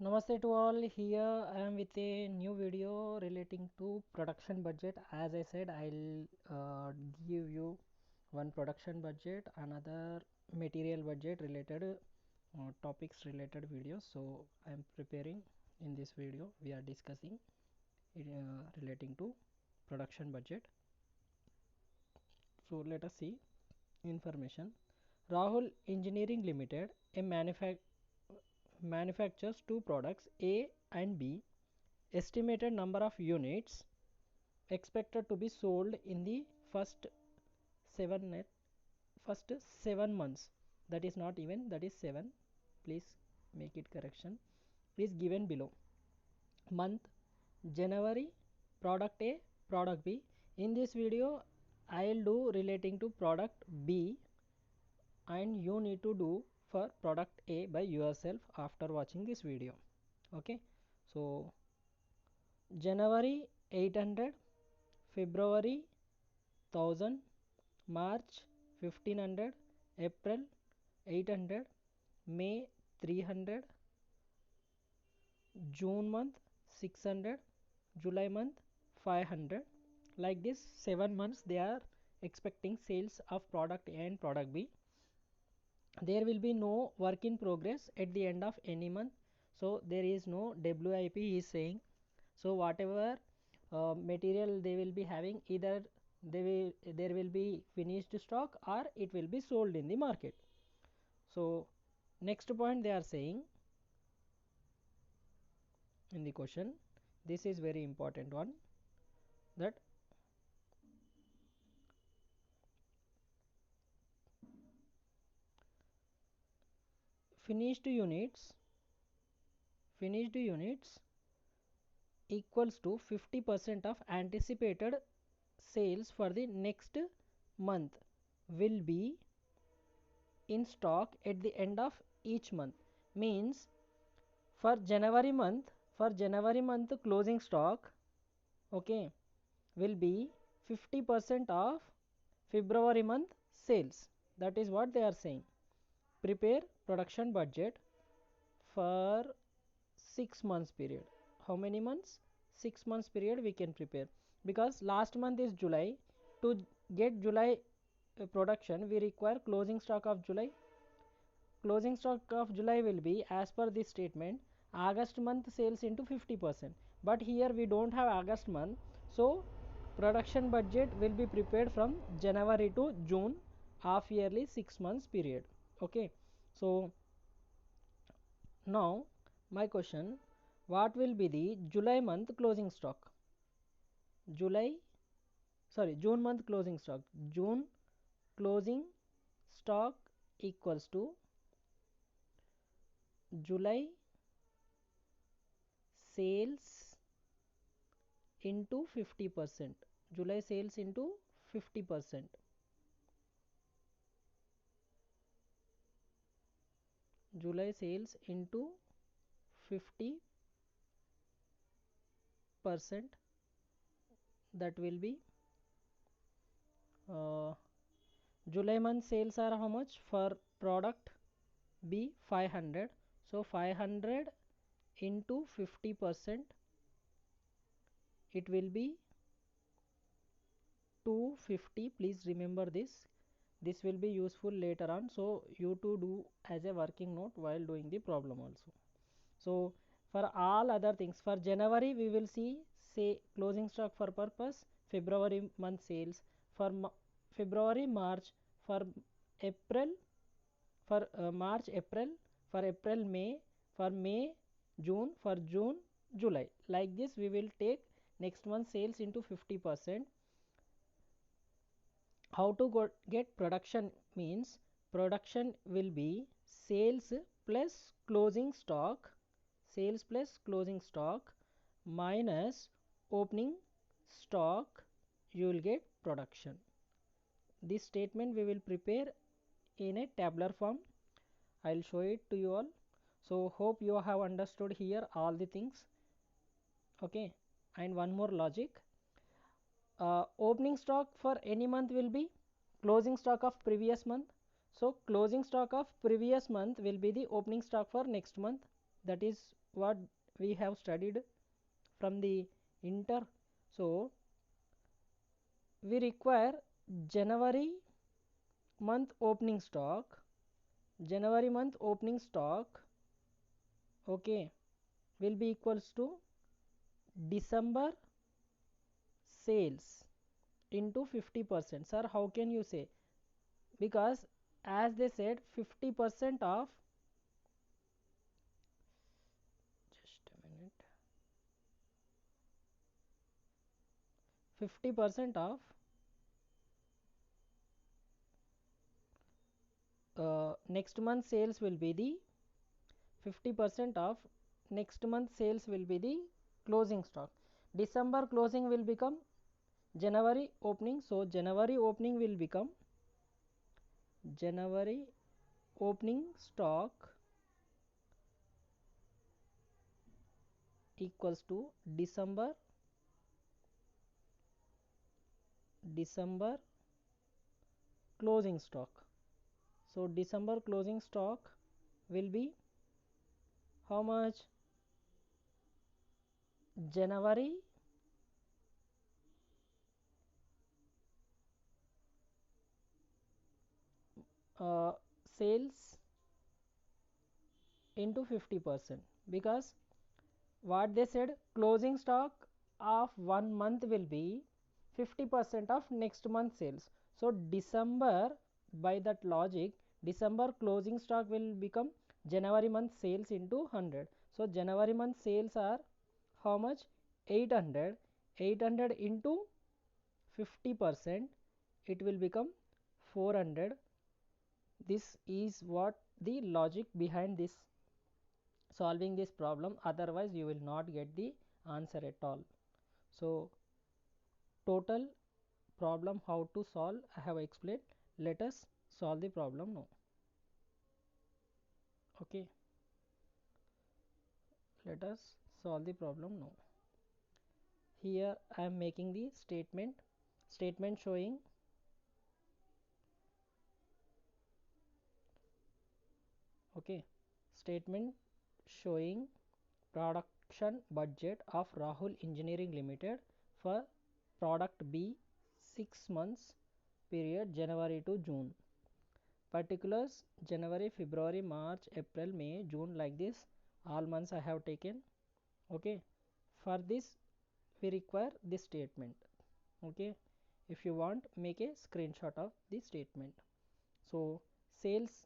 Namaste to all. Here I am with a new video relating to production budget. As I said, I'll give you one production budget, another material budget related topics related videos. So I am preparing. In this video we are discussing relating to production budget. So let us see information. Rahul Engineering Limited, a manufactures two products A and B. Estimated number of units expected to be sold in the seven first 7 months. That is not even, that is 7. Please make it correction. Is given below. Month January, product A, product B. In this video I will do relating to product B, and you need to do for product A by yourself after watching this video. Okay, so January 800, February 1000, March 1500, April 800, May 300, June month 600, July month 500. Like this 7 months they are expecting sales of product A and product B. There will be no work in progress at the end of any month, so there is no WIP, he is saying. So whatever material they will be having, either there will be finished stock or it will be sold in the market. So next point they are saying in the question, this is very important one, that finished units equals to 50% of anticipated sales for the next month will be in stock at the end of each month. Means for January month closing stock, okay, will be 50% of February month sales. That is what they are saying. Prepare production budget for 6 months period. How many months? 6 months period we can prepare, because last month is July. To get July production we require closing stock of July. Closing stock of July will be, as per this statement, August month sales into 50%, but here we don't have August month, so production budget will be prepared from January to June, half yearly 6 months period. Okay, so now my question, what will be the July month closing stock? June month closing stock. June closing stock equals to July sales into 50%. July sales into 50%. July sales into 50%, that will be July month sales are how much for product B? 500. So 500 into 50%, it will be 250. Please remember this will be useful later on, so you to do as a working note while doing the problem also. So for all other things, for January we will see, say, closing stock for purpose, February month sales, for February March, for April, for March April, for April May, for May June, for June July. Like this we will take next month sales into 50%. How to get production means, production will be sales plus closing stock, minus opening stock, you will get production. This statement we will prepare in a tabular form. I will show it to you all. So hope you have understood here all the things. Okay, and one more logic. Opening stock for any month will be closing stock of previous month. So closing stock of previous month will be the opening stock for next month. That is what we have studied from the inter. So we require January month opening stock, January month opening stock, okay, will be equals to December sales into 50%. Sir, how can you say? Because as they said 50% of, just a minute, 50% of next month sales will be the 50% of next month sales will be the closing stock. December closing will become January opening, so January opening will become January opening stock equals to December closing stock. So December closing stock will be how much? January sales into 50%, because what they said, closing stock of 1 month will be 50% of next month sales. So December, by that logic, December closing stock will become January month sales into 100. So January month sales are how much? 800. 800 into 50%, it will become 400. This is what the logic behind this solving this problem, otherwise you will not get the answer at all. So total problem how to solve I have explained. Let us solve the problem now. Okay, let us solve the problem now. Here I am making the statement showing okay, statement showing production budget of Rahul Engineering Limited for product B 6 months period January to June. Particulars January, February, March, April, May, June, like this all months I have taken. Okay, for this we require this statement. Okay, if you want, make a screenshot of the statement. So sales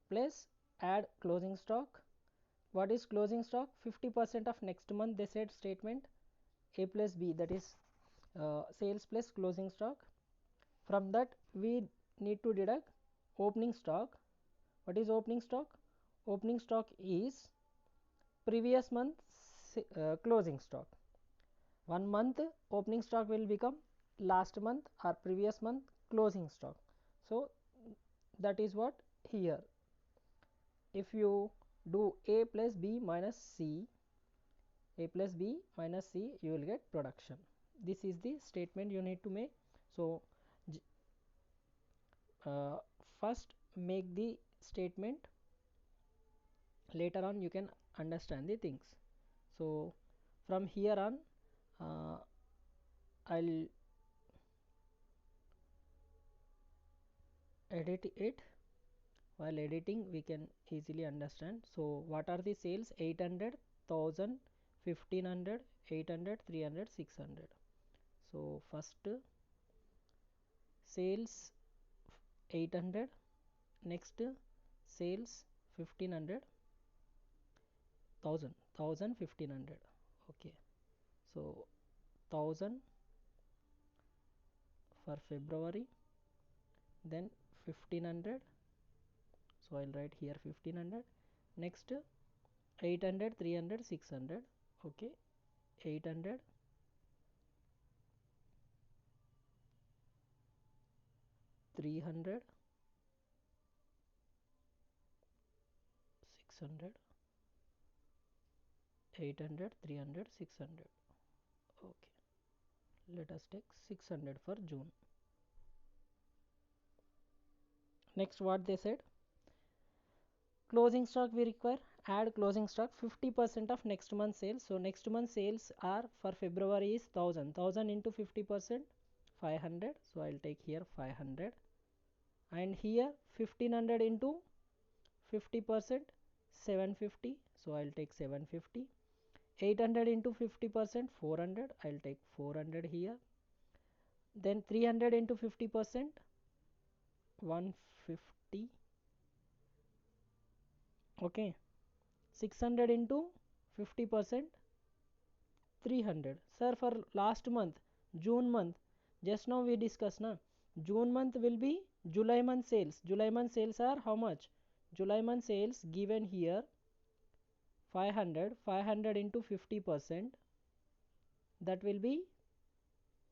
plus add closing stock. What is closing stock? 50% of next month, they said statement. A plus B, that is sales plus closing stock. From that we need to deduct opening stock. What is opening stock? Opening stock is previous month closing stock. 1 month opening stock will become last month or previous month closing stock. So that is what here. If you do A plus B minus C, A plus B minus C, you will get production. This is the statement you need to make. So first make the statement, later on you can understand the things. So from here on I'll edit it. While editing we can easily understand. So what are the sales? 800, 1000, 1500, 800, 300, 600. So first sales 800, next sales 1500, 1000, 1000, 1500. Okay, so 1000 for February, then 1500, so I'll write here 1500. Next 800, 300, 600. Okay, 800, 300, 600, 800, 300, 600. Okay, let us take 600 for June. Next what they said, Closing stock we require, add closing stock 50% of next month sales. So next month sales are for February is 1000 into 50%, 500. So I'll take here 500, and here 1500 into 50%, 750. So I'll take 750. 800 into 50%, 400. I'll take 400 here. Then 300 into 50%, 150. Okay. 600 into 50%, 300. Sir, for last month, June month, just now we discussed na, June month will be July month sales. July month sales are how much? July month sales given here 500. 500 into 50%, that will be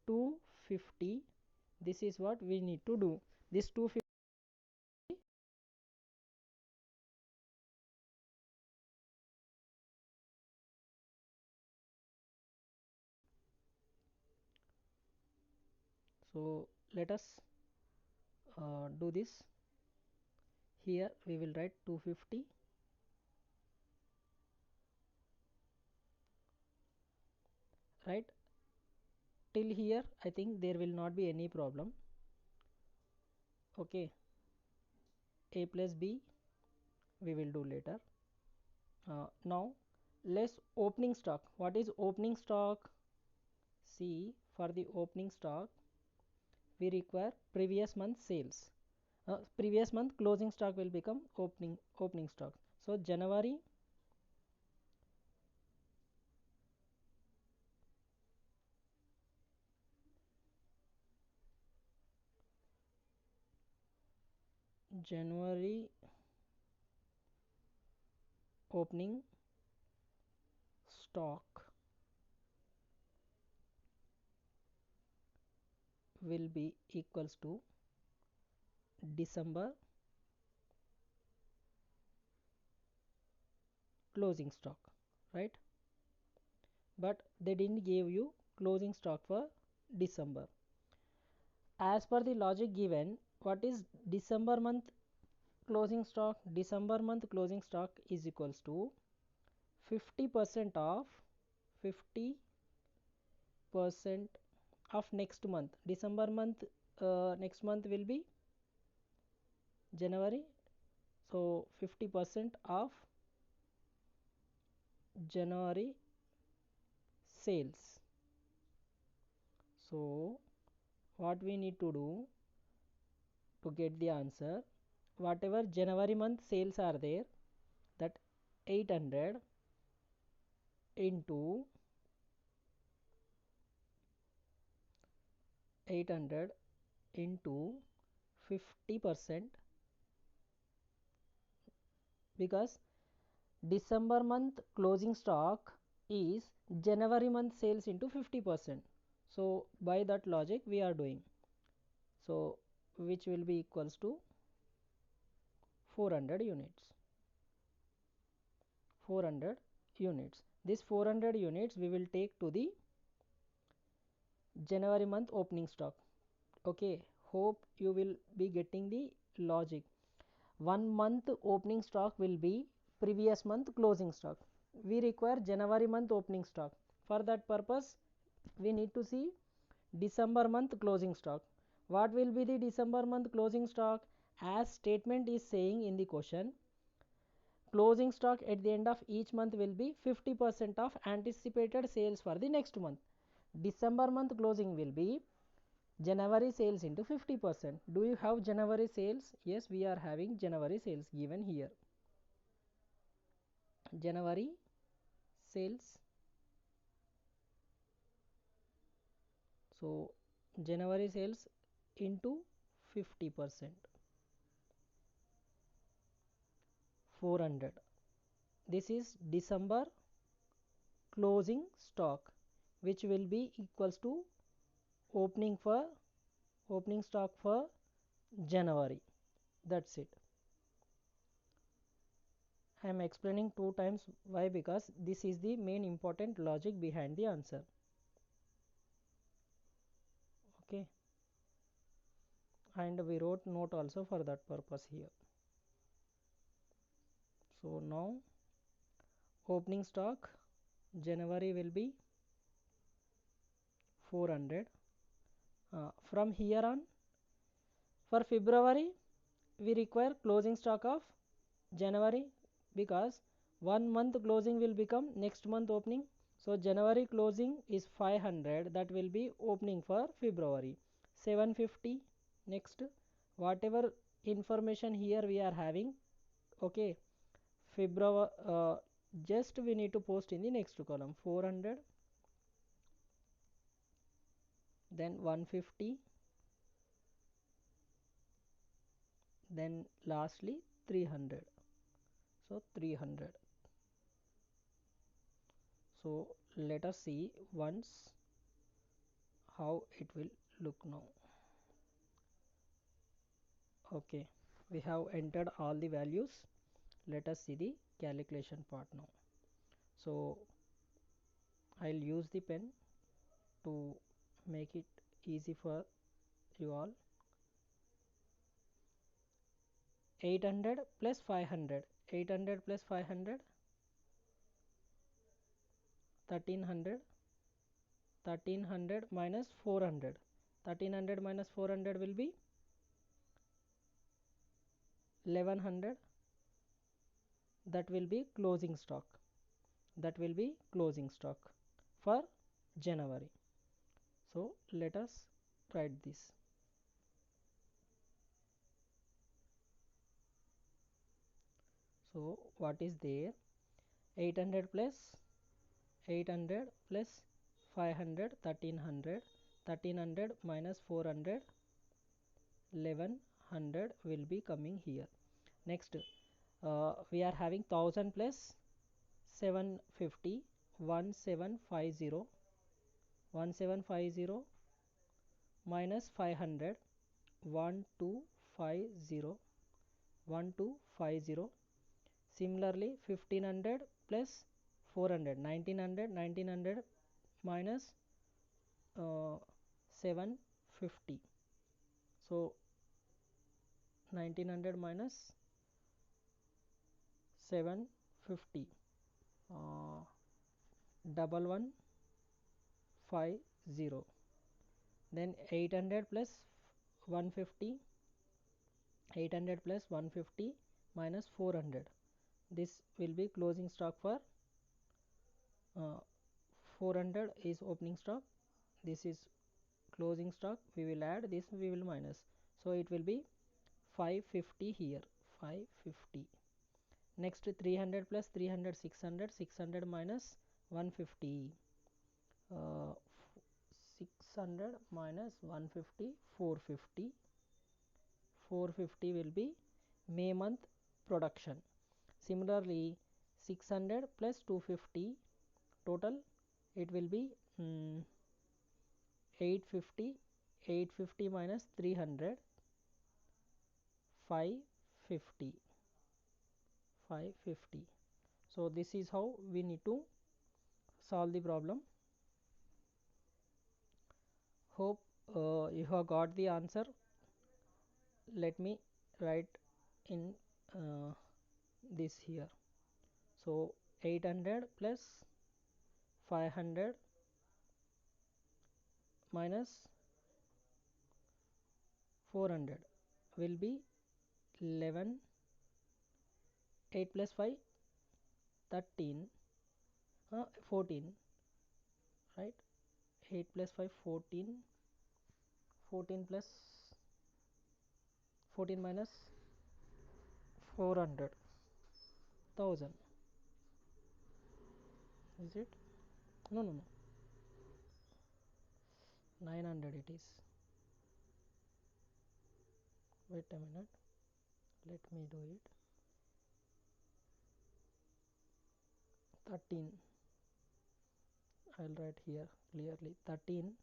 250. This is what we need to do. This 250. So let us do this. Here we will write 250, right? Till here I think there will not be any problem. Okay, a plus b we will do later. Now let's opening stock. What is opening stock? See, for the opening stock we require previous month sales. Previous month closing stock will become opening stock. So January opening stock will be equals to December closing stock, right? But they didn't give you closing stock for December. As per the logic given, what is December month closing stock? December month closing stock is equals to 50% of 50% of next month. December month, next month will be January. So 50% of January sales. So what we need to do to get the answer, whatever January month sales are there, that 800 into 800 into 50%, because December month closing stock is January month sales into 50%. So by that logic we are doing. So which will be equals to 400 units. 400 units. This 400 units we will take to the January month opening stock. Okay, hope you will be getting the logic. 1 month opening stock will be previous month closing stock. We require January month opening stock. For that purpose we need to see December month closing stock. What will be the December month closing stock? As statement is saying in the question, closing stock at the end of each month will be 50% of anticipated sales for the next month. December month closing will be January sales into 50%. Do you have January sales? Yes, we are having January sales given here. January sales. So January sales into 50%. 400. This is December closing stock, which will be equals to opening stock for January. That's it. I am explaining 2 times. Why? Because this is the main important logic behind the answer. Okay, and we wrote note also for that purpose here. So now opening stock January will be 400. From here on, for February we require closing stock of January, because 1 month closing will become next month opening. So January closing is 500, that will be opening for February 750. Next, whatever information here we are having, okay, February, just we need to post in the next column. 400, then 150, then lastly 300. So 300. So let us see once how it will look now. Okay, we have entered all the values. Let us see the calculation part now. So I'll use the pen to make it easy for you all. 800 plus 500, 800 plus 500, 1300, 1300 minus 400, 1300 minus 400 will be 1100. That will be closing stock, that will be closing stock for January. So let us write this. So what is there? 800 plus 800 plus 500, 1300, 1300 minus 400, 1100 will be coming here. Next, we are having 1000 plus 750, 1750, 1750 minus 500, 1250, 1250. Similarly, 1500 plus 400, 1900, 1900 minus 750. So 1900 minus 750, 1150. Then 800 plus 150, 800 plus 150 minus 400. This will be closing stock for 400 is opening stock. This is closing stock. We will add this, we will minus. So it will be 550 here, 550. Next, 300 plus 300, 600, 600 minus 150, 600 minus 150, 450, 450 will be May month production. Similarly, 600 plus 250, total it will be 850, 850 minus 300, 550, 550. So this is how we need to solve the problem. Hope you have got the answer. Let me write in this here. So 800 plus 500 minus 400 will be 11, 8 plus 5, 13, 14, right? 8 plus 5, 14, 14 plus 14 minus 400, 1000. Is it? No, no, no. 900 it is. Wait a minute. Let me do it. 13. I'll write here clearly. 13.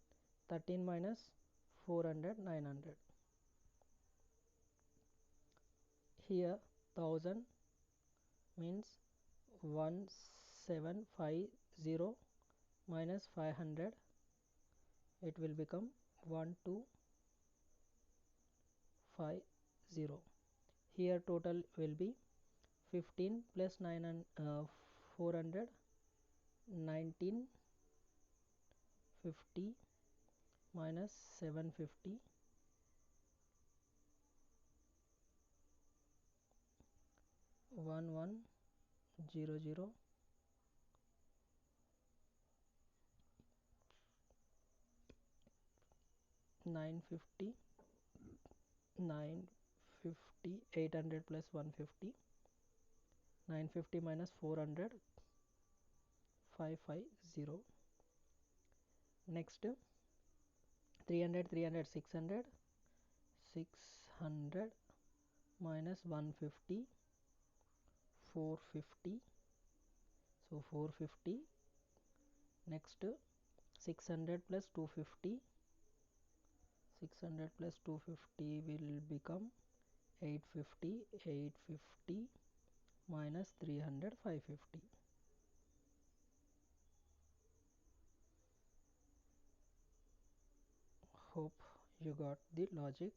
13 minus 400, 900. Here 1000 means 1750 minus 500, it will become 1250. Here total will be 15 plus 9 and 400, 1950 minus 750, 1100, 950, 950, 800 plus 150, 950 minus 400, 550. Next 300, 300, 600, 600 minus 150, 450, so 450. Next 600 plus 250, 600 plus 250 will become 850, 850 minus 300, 550. Hope you got the logic.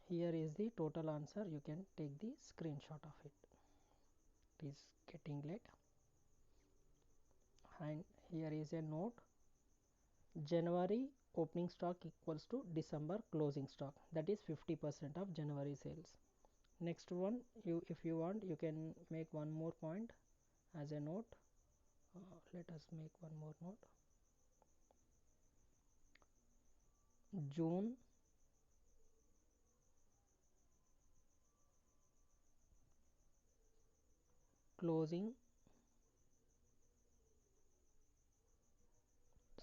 Here is the total answer. You can take the screenshot of it. It is getting late. And here is a note. January opening stock equals to December closing stock. That is 50% of January sales. Next one, if you want, you can make one more point as a note. Let us make one more note. June closing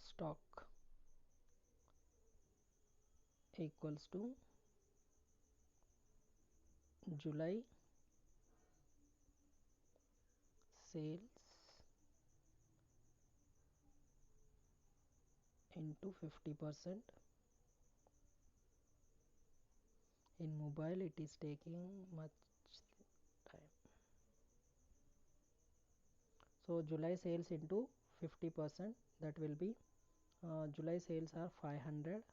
stock equals to July sales into 50%. In mobile it is taking much time. So July sales into 50%, that will be July sales are 500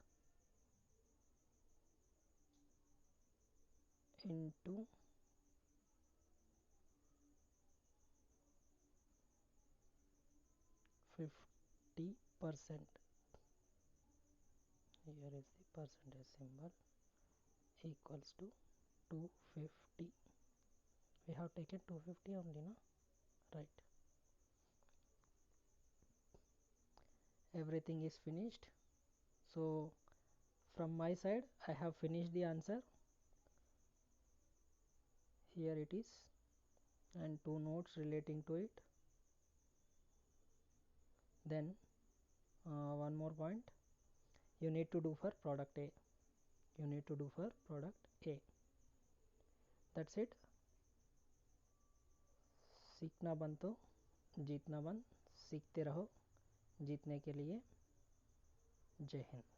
into 50%. Here is the percentage symbol, equals to 250. We have taken 250 only, no? Right. Everything is finished. So from my side I have finished the answer. Here it is, and two notes relating to it. Then one more point you need to do for product A. You need to do for product A. That's it. सीखना बंद तो जीतना बंद. सीखते रहो जीतने के लिए. जय हिंद.